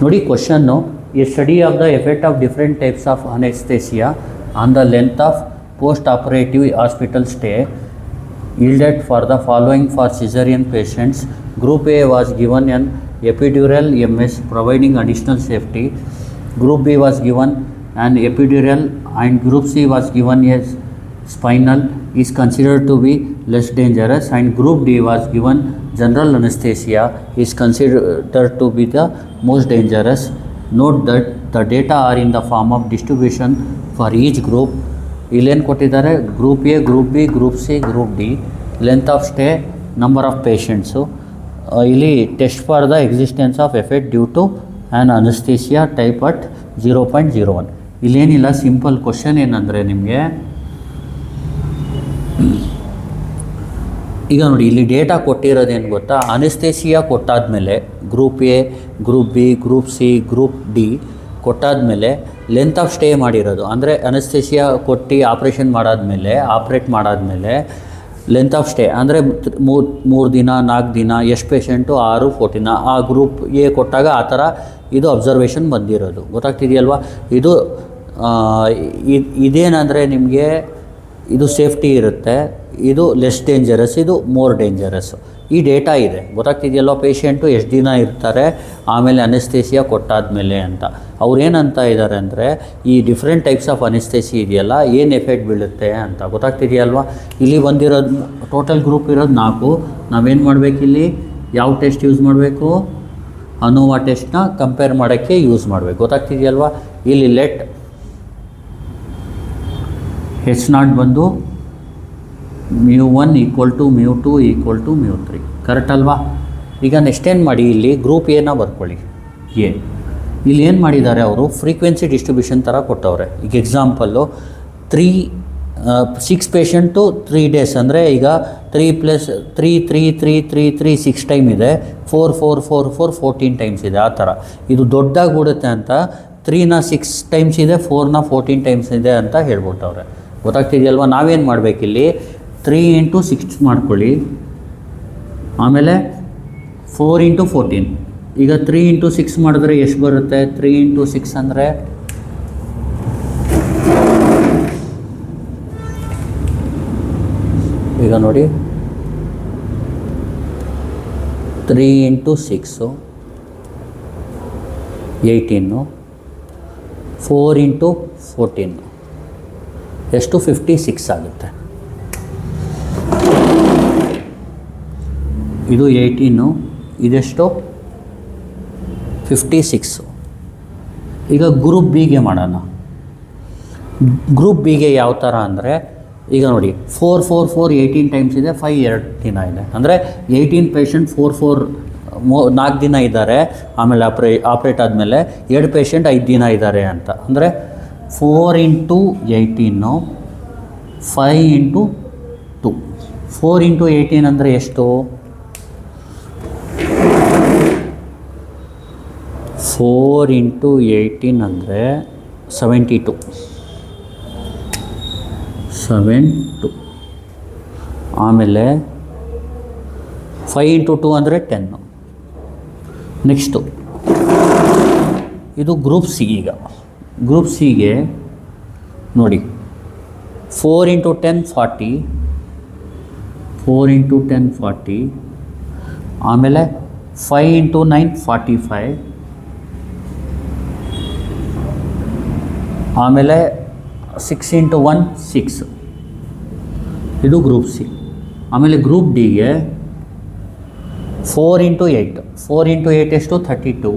ನೋಡಿ question, a study of the effect of different types of anaesthesia on the length of post operative hospital stay yielded for the following for cesarean patients. Group A was given an epidural MS providing additional safety. Group B was given an epidural and Group C was given a spinal, is considered to be less dangerous, and Group D was given general anesthesia, is considered to be the most dangerous. Note that the data are in the form of distribution for each group. ಇಲ್ಲೇನು ಕೊಟ್ಟಿದ್ದಾರೆ, group A, group B, group C, group D, length of stay, number of patients. ಇಲ್ಲಿ test for the existence of effect due to an anaesthesia type at 0.01. ಇಲ್ಲೇನಿಲ್ಲ, simple question ಏನಂದರೆ ನಿಮಗೆ ಈಗ ನೋಡಿ ಇಲ್ಲಿ data ಕೊಟ್ಟಿರೋದೇನು ಗೊತ್ತಾ, ಅನಸ್ಥೇಸಿಯಾ ಕೊಟ್ಟಾದಮೇಲೆ group A, group B, group C, group D ಕೊಟ್ಟಾದಮೇಲೆ ಲೆಂತ್ ಆಫ್ ಸ್ಟೇ ಮಾಡಿರೋದು, ಅಂದರೆ ಅನಸ್ಥೇಸಿಯಾ ಕೊಟ್ಟು ಆಪ್ರೇಟ್ ಮಾಡಾದಮೇಲೆ ಲೆಂತ್ ಆಫ್ ಸ್ಟೇ ಅಂದರೆ 3 ದಿನ 4 ದಿನ, ಎಷ್ಟು ಪೇಷಂಟು 6, 14. ಆ ಗ್ರೂಪ್ ಎ ಕೊಟ್ಟಾಗ ಆ ಥರ ಇದು ಅಬ್ಸರ್ವೇಷನ್ ಬಂದಿರೋದು. ಗೊತ್ತಾಗ್ತಿದೆಯಲ್ವಾ? ಇದೇನಂದರೆ ನಿಮಗೆ ಇದು ಸೇಫ್ಟಿ ಇರುತ್ತೆ, ಇದು ಲೆಸ್ ಡೇಂಜರಸ್, ಇದು ಮೋರ್ ಡೇಂಜರಸ್. ಈ ಡೇಟಾ ಇದೆ, ಗೊತ್ತಾಗ್ತಿದೆಯಲ್ವ? ಪೇಷಂಟು ಎಷ್ಟು ದಿನ ಇರ್ತಾರೆ ಆಮೇಲೆ ಅನೆಸ್ಥೇಸಿಯಾ ಕೊಟ್ಟಾದಮೇಲೆ ಅಂತ. ಅವ್ರೇನಂತ ಇದ್ದಾರೆ ಅಂದರೆ ಈ ಡಿಫ್ರೆಂಟ್ ಟೈಪ್ಸ್ ಆಫ್ ಅನೆಸ್ಥೇಸಿ ಇದೆಯಲ್ಲ, ಏನು ಎಫೆಕ್ಟ್ ಬೀಳುತ್ತೆ ಅಂತ. ಗೊತ್ತಾಗ್ತಿದೆಯಲ್ವ? ಇಲ್ಲಿ ಬಂದಿರೋದು ಟೋಟಲ್ ಗ್ರೂಪ್ ಇರೋದು 4. ನಾವೇನು ಮಾಡಬೇಕಿಲ್ಲಿ, ಯಾವ ಟೆಸ್ಟ್ ಯೂಸ್ ಮಾಡಬೇಕು? ಅನೋವಾ ಟೆಸ್ಟ್ನ ಕಂಪೇರ್ ಮಾಡೋಕ್ಕೆ ಯೂಸ್ ಮಾಡಬೇಕು. ಗೊತ್ತಾಗ್ತಿದೆಯಲ್ವ? ಇಲ್ಲಿ ಲೆಟ್ H0 ಬಂದು μ1 = μ2 = μ3. ಕರೆಕ್ಟ್ ಅಲ್ವಾ? ಈಗ ನೆಕ್ಸ್ಟ್ ಏನು ಮಾಡಿ, ಇಲ್ಲಿ ಗ್ರೂಪ್ ಎನ ಬರ್ಕೊಳ್ಳಿ. ಇಲ್ಲಿ ಏನು ಮಾಡಿದ್ದಾರೆ ಅವರು, ಫ್ರೀಕ್ವೆನ್ಸಿ ಡಿಸ್ಟ್ರಿಬ್ಯೂಷನ್ ಥರ ಕೊಟ್ಟವ್ರೆ. ಈಗ ಎಕ್ಸಾಂಪಲ್ಲು 6 ಪೇಷಂಟು 3 ಡೇಸ್ ಅಂದರೆ ಈಗ 3 + 3 3 3 3 3 6 ಟೈಮ್ ಇದೆ, 4 4 4 4 14 ಟೈಮ್ಸ್ ಇದೆ. ಆ ಥರ ಇದು ದೊಡ್ಡದಾಗ್ಬಿಡುತ್ತೆ ಅಂತ 3ನ 6 ಟೈಮ್ಸ್ ಇದೆ, 4ನ 14 ಟೈಮ್ಸ್ ಇದೆ ಅಂತ ಹೇಳ್ಬಿಟ್ಟವ್ರೆ. ಗೊತ್ತಾಗ್ತಿದೆಯಲ್ವ? ನಾವೇನು ಮಾಡಬೇಕಿಲ್ಲಿ, 3 × 6 ಮಾಡ್ಕೊಳ್ಳಿ, ಆಮೇಲೆ 4 × 14. ಈಗ 3 × 6 ಮಾಡಿದ್ರೆ ಎಷ್ಟು ಬರುತ್ತೆ? 3 × 6 ಅಂದರೆ ಈಗ ನೋಡಿ 3 × 6 18, 4 × 14 ಎಷ್ಟು? 56 ಆಗುತ್ತೆ. ಇದು 18, ಇದೆಷ್ಟು? 56. ಈಗ ಗ್ರೂಪ್ ಬಿಗೆ ಮಾಡೋಣ. ಗ್ರೂಪ್ ಬಿಗೆ ಯಾವ ಥರ ಅಂದರೆ ಈಗ ನೋಡಿ 4 4 4 18 ಟೈಮ್ಸ್ ಇದೆ, 5 2 ದಿನ ಇದೆ. ಅಂದರೆ 18 ಪೇಷಂಟ್ 4 4 ದಿನ ಇದ್ದಾರೆ, ಆಮೇಲೆ ಆಪ್ರೇಟ್ ಆದಮೇಲೆ 2 ಪೇಷಂಟ್ 5 ದಿನ ಇದ್ದಾರೆ ಅಂತ. ಅಂದರೆ 4 × 18, 5 × 2. 4 × 18 ಅಂದರೆ ಎಷ್ಟು? 4 × 18 ಅಂದರೆ 72. ಆಮೇಲೆ 5 × 2 ಅಂದರೆ 10. ನೆಕ್ಸ್ಟು ಇದು ಗ್ರೂಪ್ ಸಿ. ಈಗ ಗ್ರೂಪ್ ಸಿಗೆ ನೋಡಿ 4 × 10 40, 4 × 10 40, ಆಮೇಲೆ 5 × 9 45, ಆಮೇಲೆ 6 × 1 6. ಇದು ಗ್ರೂಪ್ ಸಿ. ಆಮೇಲೆ ಗ್ರೂಪ್ ಡಿಗೆ 4 × 8, 4 × 8 ಎಷ್ಟು? 32,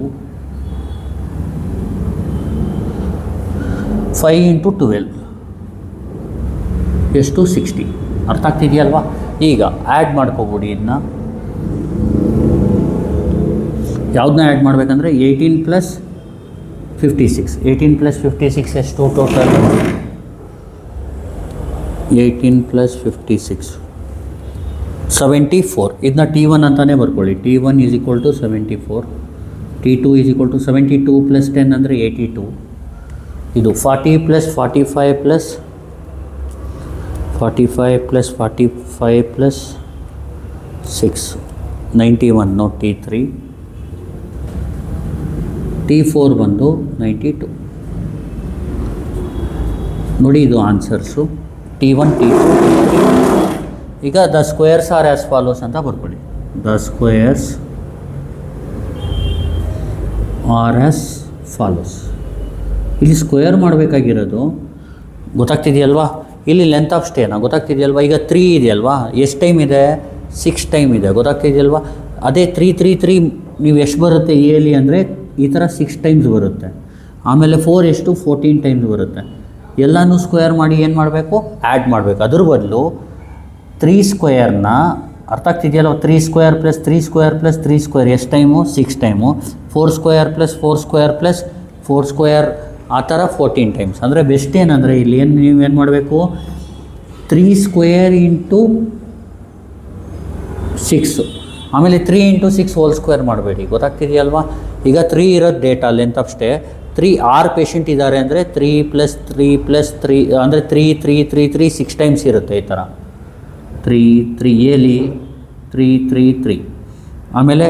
5 × 12 ಎಷ್ಟು? 60. ಅರ್ಥ ಆಗ್ತಿದೆಯಲ್ವಾ? ಈಗ ಆ್ಯಡ್ ಮಾಡ್ಕೋಬಿಡಿ. ಇದನ್ನ ಯಾವುದನ್ನ ಆ್ಯಡ್ ಮಾಡಬೇಕಂದ್ರೆ 18 + 56. 18 + 56 ಎಷ್ಟು ಟೋಟಲ್? 18 + 56 74. ಇದನ್ನ T1 ಅಂತಲೇ ಬರ್ಕೊಳ್ಳಿ. T1 = 74, T2 = 72 + 10 ಅಂದರೆ 82. ಇದು 40 + 45 + 45 + 45 + 6 91. T3 T4 ಬಂದು 92. ನೋಡಿ ಇದು ಆನ್ಸರ್ಸು T1 T2 T3. ಈಗ the squares are as follows ಅಂತ ಬರ್ಕೊಳ್ಳಿ. The squares are as follows. ಇಲ್ಲಿ ಸ್ಕ್ವೇರ್ ಮಾಡಬೇಕಾಗಿರೋದು ಗೊತ್ತಾಗ್ತಿದೆಯಲ್ವಾ, ಇಲ್ಲಿ ಲೆಂತ್ ಆಫ್ ಸ್ಟೇನ ಗೊತ್ತಾಗ್ತಿದೆಯಲ್ವಾ. ಈಗ 3 ಇದೆಯಲ್ವಾ, ಎಷ್ಟು ಟೈಮ್ ಇದೆ, 6 ಟೈಮ್ ಇದೆ, ಗೊತ್ತಾಗ್ತಿದೆಯಲ್ವಾ. ಅದೇ 3 ನೀವು ಎಷ್ಟು ಬರುತ್ತೆ ಎಲ್ಲಿ ಅಂದರೆ ಈ ಥರ 6 ಟೈಮ್ಸ್ ಬರುತ್ತೆ. ಆಮೇಲೆ 4 ಎಷ್ಟು 14 ಟೈಮ್ಸ್ ಬರುತ್ತೆ. ಎಲ್ಲನೂ ಸ್ಕ್ವೇರ್ ಮಾಡಿ ಏನು ಮಾಡಬೇಕು, ಆ್ಯಡ್ ಮಾಡಬೇಕು. ಅದ್ರ ಬದಲು 3 ಸ್ಕ್ವೇರ್ನ ಅರ್ಥ ಆಗ್ತಿದೆಯಲ್ಲ, 3 square plus 3 square plus 3 square ಎಷ್ಟು time, 6 time. 4 square plus 4 square plus 4 square ಆ ಥರ 14 ಟೈಮ್ಸ್. ಅಂದರೆ ಬೆಸ್ಟ್ ಏನಂದರೆ ಇಲ್ಲಿ ನೀವೇನು ಮಾಡಬೇಕು, 3 ಸ್ಕ್ವೇರ್ ಇಂಟು 6, ಆಮೇಲೆ 3 ಇಂಟು 6 ಹೋಲ್ ಸ್ಕ್ವೇರ್ ಮಾಡಬೇಡಿ. ಗೊತ್ತಾಗ್ತಿದೆಯಲ್ವಾ. ಈಗ 3 ಇರೋದು data length of stay. 6 patient ಇದ್ದಾರೆ ಅಂದರೆ 3 + 3 + 3 ಅಂದರೆ 3 6 ಟೈಮ್ಸ್ ಇರುತ್ತೆ ಈ ಥರ. 3 ಎಲ್ಲಿ 3 ಆಮೇಲೆ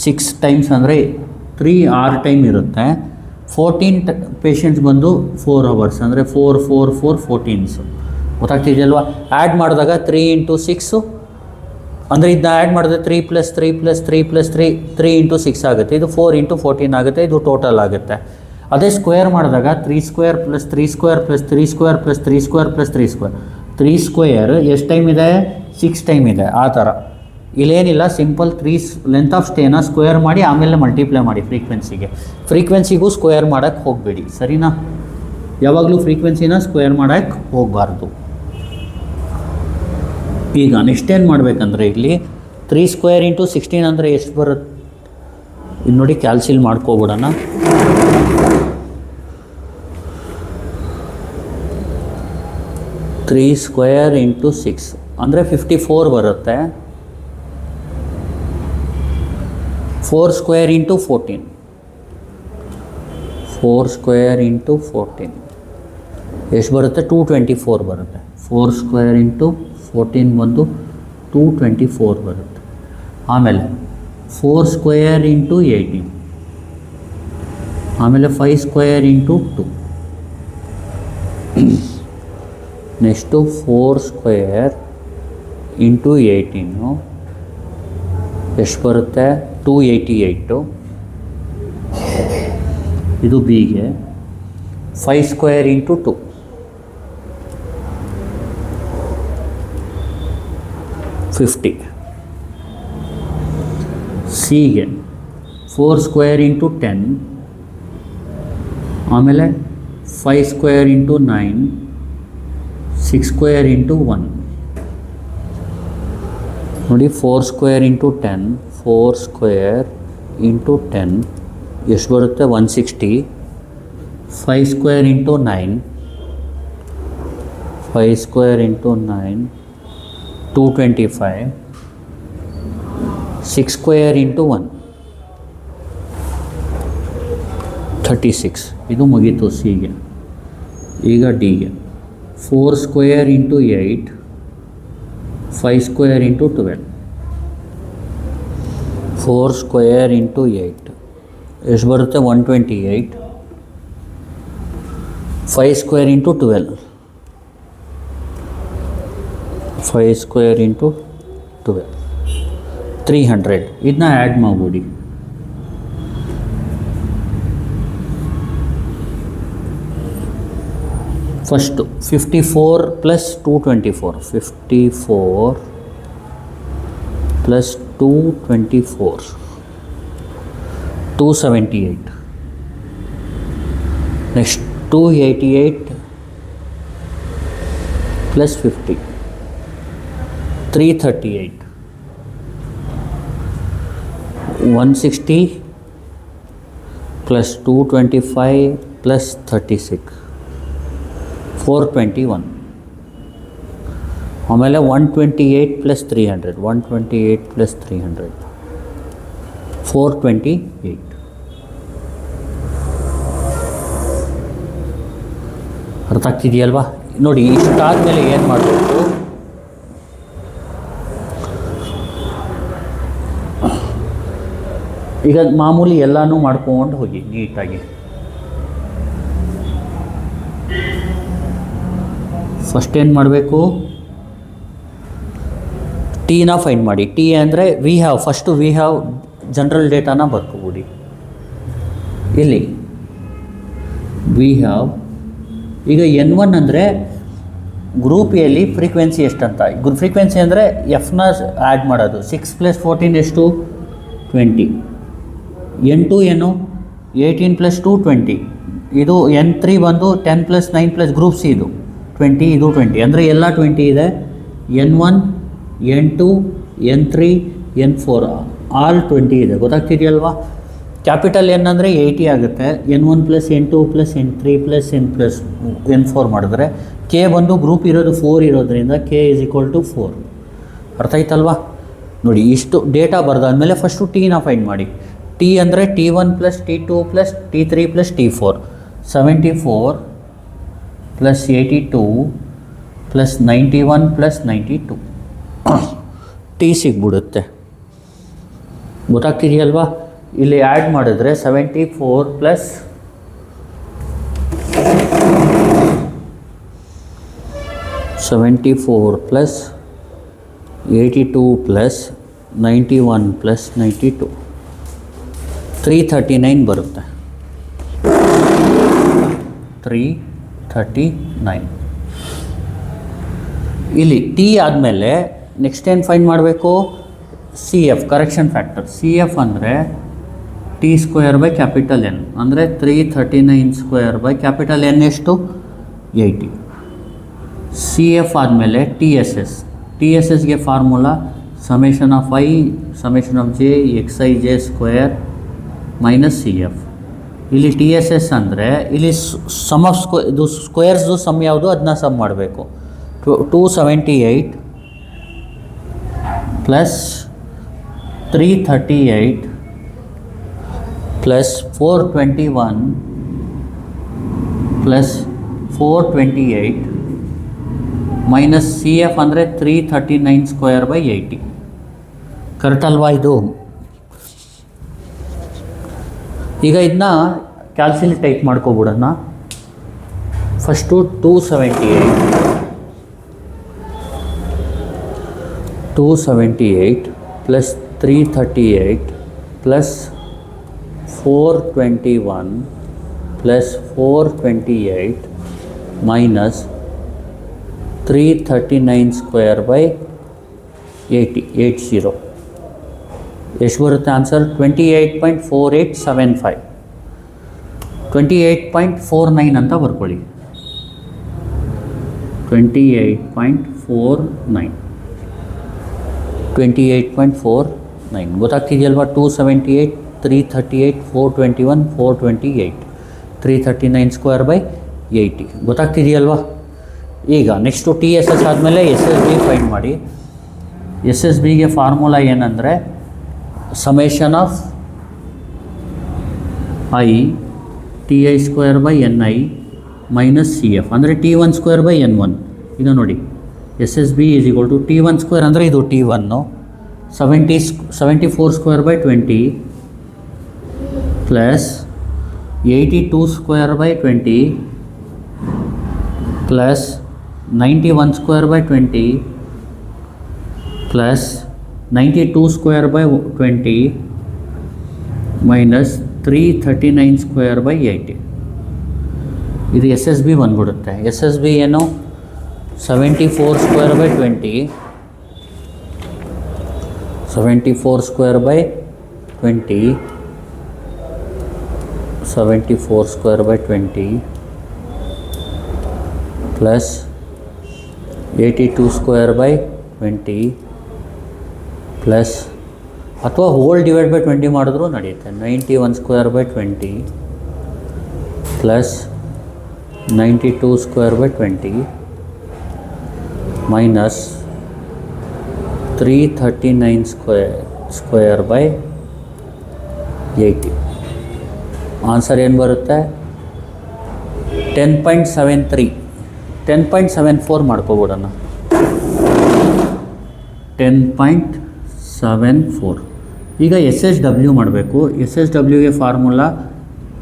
6 ಟೈಮ್ಸ್ ಅಂದರೆ 6 ಟೈಮ್ ಇರುತ್ತೆ. 14 ಪೇಷಂಟ್ಸ್ ಬಂದು 4 ಅವರ್ಸ್ ಅಂದರೆ 4 14. ಗೊತ್ತಾಗ್ತಿದೆಯಲ್ವಾ. ಆ್ಯಡ್ ಮಾಡಿದಾಗ 3 ಇಂಟು 6 ಅಂದರೆ ಇದನ್ನ ಆ್ಯಡ್ ಮಾಡಿದ್ರೆ 3 + 3 + 3 + 3 ಇಂಟು 6 ಆಗುತ್ತೆ. ಇದು 4 ಇಂಟು 14 ಆಗುತ್ತೆ. ಇದು ಟೋಟಲ್ ಆಗುತ್ತೆ. ಅದೇ ಸ್ಕ್ವೇರ್ ಮಾಡಿದಾಗ 3 square plus 3 square plus 3 square plus 3 square plus 3 square. 3 square ಎಷ್ಟು ಟೈಮ್ ಇದೆ, 6 ಟೈಮ್ ಇದೆ. ಆ ಥರ ಇಲ್ಲೇನಿಲ್ಲ, ಸಿಂಪಲ್ 3 ಲೆಂತ್ ಆಫ್ ಸ್ಟೇನ ಸ್ಕ್ವೇರ್ ಮಾಡಿ ಆಮೇಲೆ ಮಲ್ಟಿಪ್ಲೈ ಮಾಡಿ ಫ್ರೀಕ್ವೆನ್ಸಿಗೂ ಸ್ಕ್ವೇರ್ ಮಾಡೋಕ್ಕೆ ಹೋಗಬೇಡಿ, ಸರಿನಾ. ಯಾವಾಗಲೂ ಫ್ರೀಕ್ವೆನ್ಸಿನ ಸ್ಕ್ವೇರ್ ಮಾಡೋಕ್ಕೆ ಹೋಗಬಾರ್ದು. ಈಗ ನೆಕ್ಸ್ಟ್ ಏನು ಮಾಡಬೇಕಂದ್ರೆ ಇಲ್ಲಿ 3 ಸ್ಕ್ವೇರ್ ಇಂಟು 16 ಅಂದರೆ ಎಷ್ಟು ಬರುತ್ತೆ, ಇದು ನೋಡಿ ಕ್ಯಾಲ್ಸಿಲ್ ಮಾಡ್ಕೊಬಿಡೋಣ. ತ್ರೀ ಸ್ಕ್ವೇರ್ ಇಂಟು 6 ಅಂದರೆ 54 ಬರುತ್ತೆ. 4 ಸ್ಕ್ವೇರ್ ಇಂಟು 14, 4 ಸ್ಕ್ವೇರ್ ಇಂಟು 14 ಎಷ್ಟು ಬರುತ್ತೆ, 224 ಬರುತ್ತೆ. 4 ಸ್ಕ್ವೇರ್ ಇಂಟು 14 ಬಂದು 224 ಬರುತ್ತೆ. ಆಮೇಲೆ 4 ಸ್ಕ್ವೇರ್ ಇಂಟು 18, ಆಮೇಲೆ 5 square into 2, next 4 square into 18 ಎಷ್ಟು ಬರುತ್ತೆ, 288. ಇದು ಬಿಗೆ. 5 ಸ್ಕ್ವೇರ್ ಇಂಟು 2, 50. ಸಿಗೆ 4 ಸ್ಕ್ವೇರ್ ಇಂಟು 10, ಆಮೇಲೆ 5 ಸ್ಕ್ವೇರ್ ಇಂಟು 9, 6 ಸ್ಕ್ವೇರ್ ಇಂಟು 1. ನೋಡಿ 4 ಸ್ಕ್ವೇರ್ ಇಂಟು 10, 4 ಸ್ಕ್ವೇರ್ ಇಂಟು 10 ಎಷ್ಟು ಬರುತ್ತೆ, 160. 5 square into 9, 5 square into 9, 225. 6 square into 1, 36. ಇದು ಮುಗೀತು ಸಿಗೆ. ಈಗ ಡಿಗೆ 4 square into 8, 5 square into 12. 4 square into 8 ಎಷ್ಟು ಬರುತ್ತೆ, 128. 5 ಸ್ಕ್ವೇರ್ ಇಂಟು 12, 5 ಸ್ಕ್ವೇರ್ ಇಂಟು 12, 300. ಇದನ್ನ ಆ್ಯಡ್ ಮಾಡ್ಬಿಡಿ. First 54 plus 224, 54 plus 224, 278. Next 288 plus 50, 338. 160 plus 225 plus 36, 421. ಆಮೇಲೆ 128 ಪ್ಲಸ್ 300, 128 ಪ್ಲಸ್ 300, 428. ಅರ್ಥ ಆಗ್ತಿದೆಯಲ್ವಾ. ನೋಡಿ ಇಷ್ಟಾದಮೇಲೆ ಏನು ಮಾಡಬೇಕು, ಈಗ ಮಾಮೂಲಿ ಎಲ್ಲನೂ ಮಾಡ್ಕೊಂಡು ಹೋಗಿ ನೀಟಾಗಿ. ಫಸ್ಟ್ ಏನು ಮಾಡಬೇಕು, ಟೀನ ಫೈಂಡ್ ಮಾಡಿ. ಟಿ ಅಂದರೆ ವಿ ಹ್ಯಾವ್ ಜನರಲ್ ಡೇಟಾನ ಬರ್ಕೊಬಿಡಿ. ಇಲ್ಲಿ ವಿ ಹ್ಯಾವ್, ಈಗ N1 ಅಂದರೆ ಗ್ರೂಪ್ ಎಲ್ಲಿ ಫ್ರೀಕ್ವೆನ್ಸಿ ಎಷ್ಟಂತ. ಫ್ರೀಕ್ವೆನ್ಸಿ ಅಂದರೆ ಎಫ್ನ ಆ್ಯಡ್ ಮಾಡೋದು. 6 + 14 ಎಷ್ಟು? 20. N2 ಏನು? 18 + 2 20. ಇದು N3 ಬಂದು 10 + 9 + ಗ್ರೂಪ್ ಸಿ ಇದು 20, ಇದು 20 ಅಂದರೆ ಎಲ್ಲ 20 ಇದೆ. N1, N2, N3, N4 all 20 ಇದೆ. ಗೊತ್ತಾಗ್ತಿದೆಯಲ್ವಾ? ಕ್ಯಾಪಿಟಲ್ N ಅಂದರೆ 80 ಆಗುತ್ತೆ. N1 + N2 + N3 + N4 ಮಾಡಿದ್ರೆ ಕೆ ಬಂದು ಗ್ರೂಪ್ ಇರೋದು 4 ಇರೋದ್ರಿಂದ K = 4. ಅರ್ಥ ಆಯ್ತಲ್ವಾ? ನೋಡಿ, ಇಷ್ಟು ಡೇಟಾ ಬರೆದಾದ್ಮೇಲೆ ಫಸ್ಟು ಟೀನ ಫೈಂಡ್ ಮಾಡಿ. ಟಿ ಅಂದರೆ T1 + T2 + T3 + T4. 74 + 82 + 91 + 92 T ಸಿಗ್ಬಿಡುತ್ತೆ. ಗೊತ್ತಾಗ್ತಿದೆಯಲ್ವಾ? ಇಲ್ಲಿ ಆ್ಯಡ್ ಮಾಡಿದ್ರೆ 74 + 82 + 91 + 92 339 ಬರುತ್ತೆ. 339. ಇಲ್ಲಿ ಟಿ ಆದಮೇಲೆ ನೆಕ್ಸ್ಟ್ ಏನು ಫೈಂಡ್ ಮಾಡಬೇಕು? C F, correction factor. C F ಅಂದರೆ T² / N ಅಂದರೆ 339² / N ಎಷ್ಟು? 80. ಸಿ ಎಫ್ ಆದಮೇಲೆ ಟಿ ಎಸ್ ಎಸ್ಗೆ formula ∑i ∑j xij² - C F. ಇಲ್ಲಿ ಟಿ ಎಸ್ ಎಸ್ ಅಂದರೆ ಇಲ್ಲಿ ಸಮ್ ಆಫ್ ಇದು ಸ್ಕ್ವೇರ್ಸ್ದು ಸಮ್ ಯಾವುದು ಅದನ್ನ ಸಮ್ ಮಾಡಬೇಕು. 278 + 338 + 421 + 428 ಮೈನಸ್ ಸಿ ಎಫ್ ಅಂದರೆ 339² / 80. ಕರೆಕ್ಟ್ ಅಲ್ವಾ ಇದು? ಈಗ ಇದನ್ನ ಕ್ಯಾಲ್ಸಿಲಿ ಟೈಪ್ ಮಾಡ್ಕೊಬಿಡೋಣ. ಫಸ್ಟು 278 + 338 + 421 + 428 ಮೈನಸ್ 339² / 80 ಎಷ್ಟು ಬರುತ್ತೆ ಆನ್ಸರ್? 28.4875. 28.49 ಅಂತ ಬರ್ಕೊಳ್ಳಿ. 28.49 ಗೊತ್ತಾಗ್ತಿದೆಯಲ್ವಾ? 278 338 421 428 339² / 80 ಗೊತ್ತಾಗ್ತಿದೆಯಲ್ವಾ? ಈಗ ನೆಕ್ಸ್ಟು ಟಿ ಎಸ್ ಎಸ್ ಆದಮೇಲೆ ಎಸ್ ಎಸ್ ಬಿ ಫೈಂಡ್ ಮಾಡಿ. ಎಸ್ ಎಸ್ ಬಿಗೆ ಫಾರ್ಮುಲಾ ಏನಂದರೆ ∑i Ti² / Ni - C F ಅಂದರೆ T1² / N1. ಈಗ ನೋಡಿ, ಎಸ್ ಎಸ್ ಬಿ = T1² ಅಂದರೆ ಇದು T1 74² / 20 + 82² / 20 + 91² / 20 + 92² / 20 ಮೈನಸ್ 339² / 80. ಇದು ಎಸ್ ಎಸ್ ಬಿ ಬಂದ್ಬಿಡುತ್ತೆ. ಎಸ್ ಎಸ್ ಬಿ ಏನು? 74² / 20 74² / 20 74² / 20 + 82² / 20 ಪ್ಲಸ್ ಅಥವಾ ಹೋಲ್ ಡಿವೈಡ್ ಬೈ 20 ಮಾಡಿದ್ರೂ ನಡೆಯುತ್ತೆ. 91² / 20 ಪ್ಲಸ್ 92² / 20 ಮೈನಸ್ 339² / 80. ಆನ್ಸರ್ ಏನು ಬರುತ್ತೆ? 10.73 10.74 ಮಾಡ್ಕೊಬಿಡೋಣ. 10.74 ಈಗ ಎಸ್ ಎಸ್ ಡಬ್ಲ್ಯೂ ಮಾಡಬೇಕು. ಎಸ್ ಎಸ್ ಡಬ್ಲ್ಯೂಗೆ formula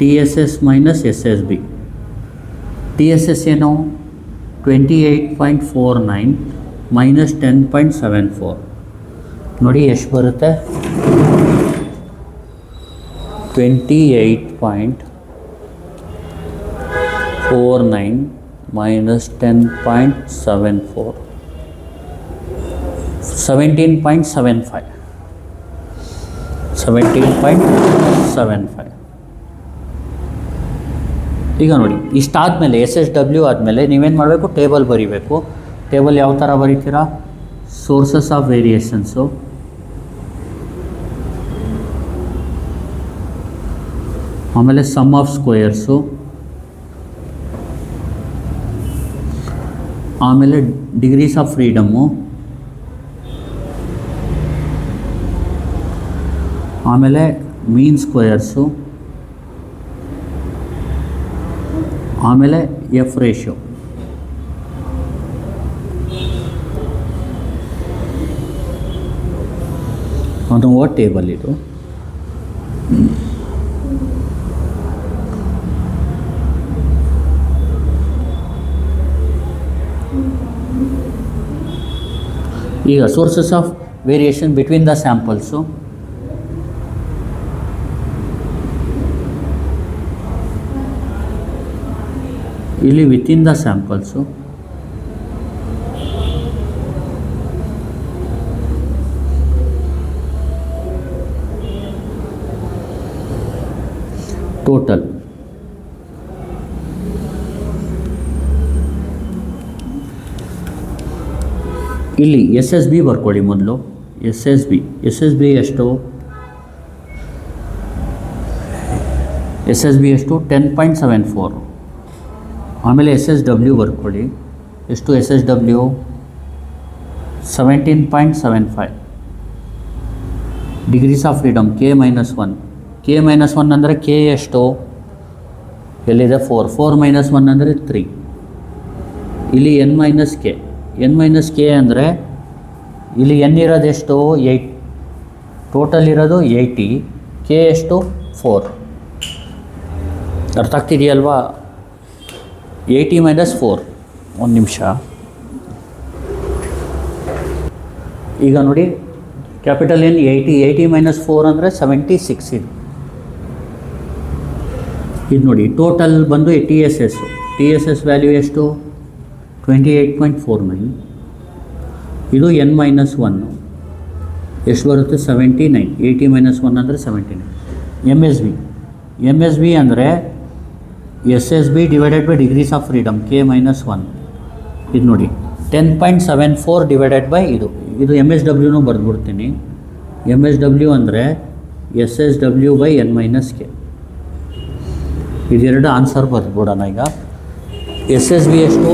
T S S minus S S B. T S S ಏನು 28.49 ಮೈನಸ್ 10.74 ನೋಡಿ ಎಷ್ಟು ಬರುತ್ತೆ. 28.49 ಮೈನಸ್ 10.74 17.75. ಈಗ ನೋಡಿ ಇಷ್ಟಾದಮೇಲೆ ಎಸ್ ಎಸ್ ಡಬ್ಲ್ಯೂ ಆದಮೇಲೆ ನೀವೇನು ಮಾಡಬೇಕು, ಟೇಬಲ್ ಬರೀಬೇಕು. ಟೇಬಲ್ ಯಾವ ಥರ ಬರೀತೀರಾ, ಸೋರ್ಸಸ್ ಆಫ್ ವೇರಿಯೇಷನ್ಸು, ಆಮೇಲೆ ಸಮ್ ಆಫ್ ಸ್ಕ್ವೇರ್ಸು, ಆಮೇಲೆ ಡಿಗ್ರೀಸ್ ಆಫ್ ಫ್ರೀಡಮ್ಮು, ಆಮೇಲೆ ಮೀನ್ ಸ್ಕ್ವೇರ್ಸು, ಆಮೇಲೆ ಎಫ್ ರೇಷಿಯೋ. ಅದು ಟೇಬಲ್ ಇದು. ಈಗ sources of variation between the samples, ಇಲ್ಲಿ ವಿತಿನ್ ದ ಸ್ಯಾಂಪಲ್ಸು, ಟೋಟಲ್. ಇಲ್ಲಿ ಎಸ್ ಎಸ್ ಬಿ ಬರ್ಕೊಳ್ಳಿ ಮೊದಲು. ಎಸ್ ಎಸ್ ಬಿ ಎಷ್ಟು, ಎಸ್ ಎಸ್ ಬಿ ಎಷ್ಟು 10.74. ಆಮೇಲೆ ಎಸ್ ಎಸ್ ಡಬ್ಲ್ಯೂ ಬರ್ಕೊಳ್ಳಿ. ಎಷ್ಟು S S W 17.75. Degrees of freedom K minus 1. K minus 1 ಅಂದರೆ ಕೆ ಎಷ್ಟು, ಎಲ್ಲಿದೆ 4 ಮೈನಸ್ 1 ಅಂದರೆ 3. ಇಲ್ಲಿ ಎನ್ ಮೈನಸ್ ಕೆ ಅಂದರೆ ಇಲ್ಲಿ ಎನ್ ಇರೋದು ಎಷ್ಟು 8, ಟೋಟಲ್ ಇರೋದು 80, ಕೆ ಎಷ್ಟು 4. ಅರ್ಥ ಆಗ್ತಿದೆಯಲ್ವಾ, 80 ಮೈನಸ್ 4. ಒಂದು ನಿಮಿಷ. ಈಗ ನೋಡಿ ಕ್ಯಾಪಿಟಲ್ ಎನ್ 80 ಮೈನಸ್ 4 ಅಂದರೆ 76. ಇದು ನೋಡಿ ಟೋಟಲ್ ಬಂದು ಟಿ ಎಸ್ ಎಸ್ ವ್ಯಾಲ್ಯೂ ಎಷ್ಟು 28.49. ಇದು ಎನ್ ಮೈನಸ್ 1 ಎಷ್ಟು ಬರುತ್ತೆ 79. 80 ಮೈನಸ್ 1 ಅಂದರೆ 79. ಎಮ್ ಎಸ್ ಬಿ ಅಂದರೆ S S B divided by degrees of freedom K minus 1. ಇದು ನೋಡಿ 10.74 ಡಿವೈಡೆಡ್ ಬೈ ಇದು ಎಮ್ ಎಸ್ ಡಬ್ಲ್ಯೂನೂ ಬರೆದ್ಬಿಡ್ತೀನಿ. ಎಮ್ ಎಸ್ ಡಬ್ಲ್ಯೂ ಅಂದರೆ S S W by N minus K. ಇದೆರಡು ಆನ್ಸರ್ ಬರೆದ್ಬಿಡೋಣ. ಈಗ ಎಸ್ ಎಸ್ ಬಿ ಎಷ್ಟು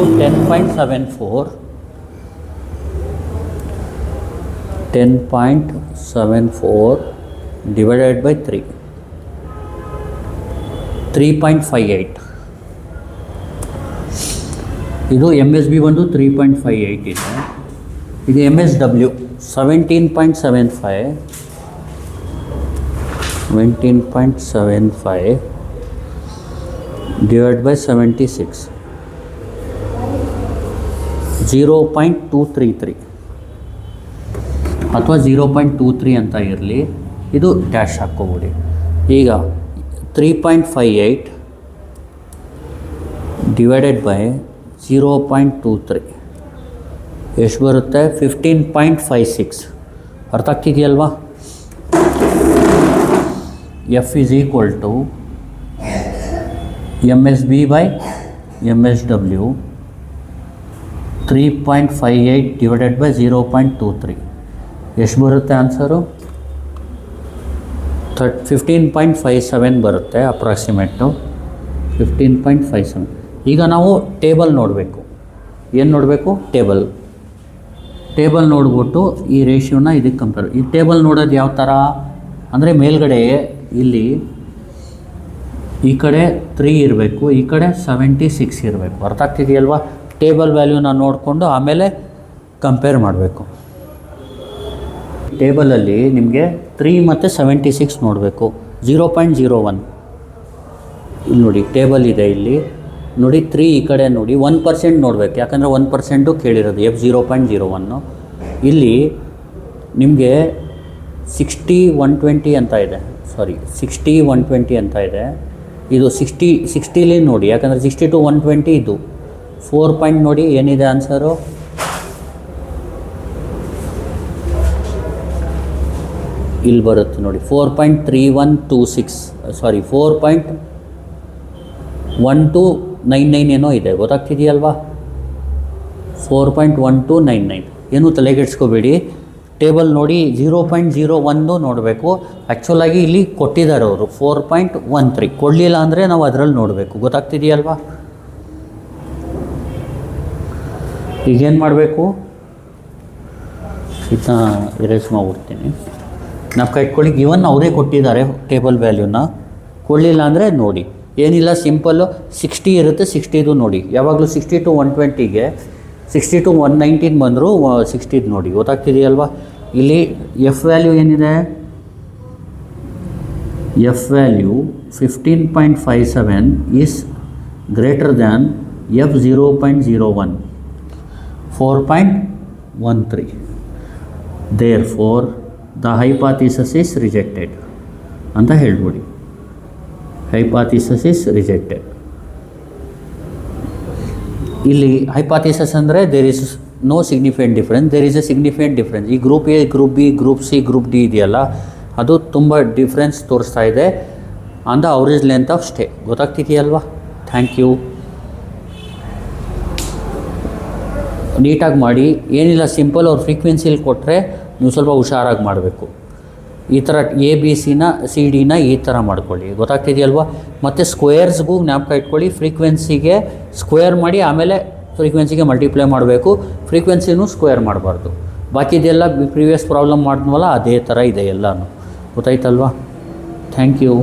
10.74 ಡಿವೈಡೆಡ್ ಬೈ 3.58. ಇದು ಎಮ್ ಎಸ್ ಬಿ ಬಂದು 3.58 ಇದೆ. ಇದು M S W 17.75 divide by 76 0.233 ಅಥವಾ 0.23 ಅಂತ ಇರಲಿ. ಇದು ಡ್ಯಾಶ್ ಹಾಕ್ಕೋಬಿಡಿ. ಈಗ 3.58 ಡಿವೈಡೆಡ್ ಬೈ 0.23 ಎಷ್ಟು ಬರುತ್ತೆ 15.56. ಅರ್ಥ ಆಗ್ತಿದೆಯಲ್ವಾ. F is equal to M S B by M S W 3.58 divided by 0.23 ಎಷ್ಟು ಬರುತ್ತೆ ಆನ್ಸರು 15.57 ಬರುತ್ತೆ ಅಪ್ರಾಕ್ಸಿಮೇಟು 15.57. ಈಗ ನಾವು ಟೇಬಲ್ ನೋಡಬೇಕು. ಏನು ನೋಡಬೇಕು, ಟೇಬಲ್ ನೋಡ್ಬಿಟ್ಟು ಈ ರೇಷಿಯೋನ ಇದಕ್ಕೆ ಕಂಪೇರ್. ಈ ಟೇಬಲ್ ನೋಡೋದು ಯಾವ ಥರ ಅಂದರೆ ಮೇಲ್ಗಡೆ ಇಲ್ಲಿ ಈ ಕಡೆ 3 ಇರಬೇಕು, ಈ ಕಡೆ 76 ಇರಬೇಕು. ಅರ್ಥ ಆಗ್ತಿದೆಯಲ್ವಾ. ಟೇಬಲ್ ವ್ಯಾಲ್ಯೂನ ನೋಡಿಕೊಂಡು ಆಮೇಲೆ ಕಂಪೇರ್ ಮಾಡಬೇಕು. ಟೇಬಲಲ್ಲಿ ನಿಮಗೆ 3 ಮತ್ತು 76 ನೋಡಬೇಕು. 0.01 ಇಲ್ಲಿ ನೋಡಿ ಟೇಬಲ್ ಇದೆ, ಇಲ್ಲಿ ನೋಡಿ 3 ಈ ಕಡೆ ನೋಡಿ 1% ನೋಡಬೇಕು, ಯಾಕಂದರೆ 1% ಕೇಳಿರೋದು F 0.01. ಇಲ್ಲಿ ನಿಮಗೆ 60-120 ಅಂತ ಇದೆ, 60-120 ಅಂತ ಇದೆ. ಇದು 60 ನೋಡಿ, ಯಾಕಂದರೆ 60 to 120 ಇದು 4 ಪಾಯಿಂಟ್ ನೋಡಿ ಏನಿದೆ ಆನ್ಸರು. ಇಲ್ಲಿ ಬರುತ್ತೆ ನೋಡಿ 4.3126 4.1299 ಏನೋ ಇದೆ, ಗೊತ್ತಾಗ್ತಿದೆಯಲ್ವಾ? 4.1299 ಏನೂ ತಲೆಗೆಡ್ಸ್ಕೋಬೇಡಿ. ಟೇಬಲ್ ನೋಡಿ 0.01 ನೋಡಬೇಕು. ಆ್ಯಕ್ಚುಲಾಗಿ ಇಲ್ಲಿ ಕೊಟ್ಟಿದ್ದಾರೆ ಅವರು 4.13, ಕೊಡಲಿಲ್ಲ ಅಂದರೆ ನಾವು ಅದರಲ್ಲಿ ನೋಡಬೇಕು, ಗೊತ್ತಾಗ್ತಿದೆಯಲ್ವಾ? ಈಗೇನು ಮಾಡಬೇಕು, ಇದನ್ನ ಎರೇಸ್ ಮಾಡ್ಬಿಡ್ತೀನಿ. ನಾವು ಕಟ್ಕೊಳ್ಳಿ, ಇವನ್ ಅವರೇ ಕೊಟ್ಟಿದ್ದಾರೆ ಟೇಬಲ್ ವ್ಯಾಲ್ಯೂನ, ಕೊಡಲಿಲ್ಲ ಅಂದರೆ ನೋಡಿ ಏನಿಲ್ಲ, ಸಿಂಪಲ್ಲು 60 ಇರುತ್ತೆ, 60 ನೋಡಿ. ಯಾವಾಗಲೂ 60 to 120ಗೆ 60 to 119 ಬಂದರೂ 60 ನೋಡಿ, ಗೊತ್ತಾಗ್ತಿದೆಯಲ್ವಾ? ಇಲ್ಲಿ ಎಫ್ ವ್ಯಾಲ್ಯೂ ಏನಿದೆ, F value 15.57 is greater than F 0.01 4.13. therefore the hypothesis is rejected ಅಂತ ಹೇಳ್ಬಿಡಿ. hypothesis is rejected. ಇಲ್ಲಿ hypothesis ಅಂದರೆ there is no significant difference, there is a significant difference. ಈ group A, group B, group C, group D ಇದೆಯಲ್ಲ, ಅದು ತುಂಬ difference ತೋರಿಸ್ತಾ ಇದೆ on the average length of stay. ಗೊತ್ತಾಗ್ತಿದೆಯಲ್ವಾ? Thank you. ನೀಟಾಗಿ ಮಾಡಿ, ಏನಿಲ್ಲ ಸಿಂಪಲ್ ಅವ್ರು ಫ್ರೀಕ್ವೆನ್ಸಿಲಿ ಕೊಟ್ಟರೆ ನೀವು ಸ್ವಲ್ಪ ಹುಷಾರಾಗಿ ಮಾಡಬೇಕು. ಈ ಥರ ಎ ಬಿ ಸಿನ ಸಿ ಡಿನ ಈ ಥರ ಮಾಡ್ಕೊಳ್ಳಿ, ಗೊತ್ತಾಗ್ತಿದೆಯಲ್ವಾ? ಮತ್ತು ಸ್ಕ್ವೇರ್ಸ್ಗೂ ಜ್ಞಾಪಕ ಇಟ್ಕೊಳ್ಳಿ, ಫ್ರೀಕ್ವೆನ್ಸಿಗೆ ಸ್ಕ್ವೇರ್ ಮಾಡಿ ಆಮೇಲೆ ಫ್ರೀಕ್ವೆನ್ಸಿಗೆ ಮಲ್ಟಿಪ್ಲೈ ಮಾಡಬೇಕು, ಫ್ರೀಕ್ವೆನ್ಸಿನೂ ಸ್ಕ್ವೇರ್ ಮಾಡಬಾರ್ದು. ಬಾಕಿದೆಲ್ಲ ಪ್ರೀವಿಯಸ್ ಪ್ರಾಬ್ಲಮ್ ಮಾಡಿದ್ವಲ್ಲ ಅದೇ ಥರ ಇದೆ ಎಲ್ಲನೂ, ಗೊತ್ತಾಯ್ತಲ್ವಾ? Thank you.